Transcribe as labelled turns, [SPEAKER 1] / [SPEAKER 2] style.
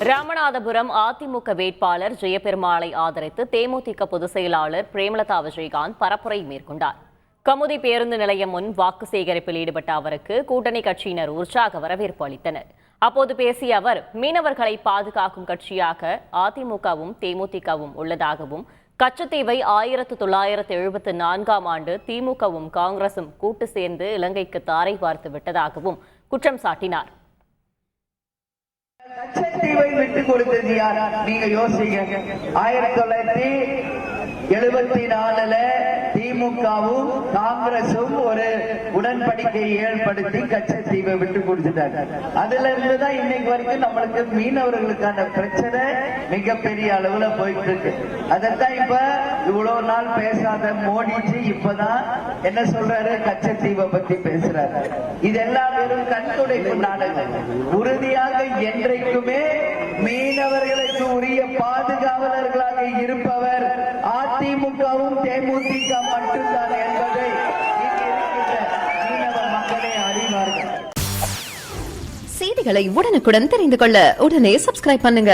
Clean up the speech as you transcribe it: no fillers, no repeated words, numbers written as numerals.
[SPEAKER 1] ராமநாதபுரம் அதிமுக வேட்பாளர் ஜெயபெருமாளை ஆதரித்து தேமுதிக பொதுச் செயலாளர் பிரேமலதா விஜயகாந்த் பரப்புரை மேற்கொண்டார். கமுதி பேருந்து நிலையம் முன் வாக்கு சேகரிப்பில் ஈடுபட்ட அவருக்கு கூட்டணி கட்சியினர் உற்சாக வரவேற்பு அளித்தனர். அப்போது பேசிய அவர், மீனவர்களை பாதுகாக்கும் கட்சியாக அதிமுகவும் தேமுதிகவும் உள்ளதாகவும், கச்சத்தீவை 1974ஆம் ஆண்டு திமுகவும் காங்கிரசும் கூட்டு சேர்ந்து இலங்கைக்கு தாரை பார்த்து விட்டதாகவும் குற்றம் சாட்டினார்.
[SPEAKER 2] கச்சத்தீவை விட்டுக் கொடுத்தது யார்? நீங்க யோசிங்க. 1974 திமுகவும் காங்கிரசும் ஒரு உடன்படிக்கையை ஏற்படுத்தி கச்சத்தீவை விட்டு கொடுத்துட்டாங்க. அதுல இருந்துதான் இன்னைக்கு வரைக்கும் நம்மளுக்கு மீனவர்களுக்கான பிரச்சனை மிகப்பெரிய அளவுல போயிட்டு இருக்கு. அதைத்தான் இப்ப இவ்வளவு நாள் பேசாத மோடிஜி இப்பதான் என்ன சொல்றாரு? கச்சத்தீவை பத்தி பேசுறாரு. இதெல்லாம் வெறும் கண்துடைப்பு நாடகம். உறுதியாக என்றைக்குமே மீனவர்களுக்கு உரிய பாதுகாவலர்களாக இருப்பவர் அதிமுகவும் தேமுதிக மட்டும்தான் என்பதை மீனவ மக்களே அறிவார்கள்.
[SPEAKER 3] செய்திகளை உடனுக்குடன் தெரிந்து கொள்ள உடனே சப்ஸ்கிரைப் பண்ணுங்க.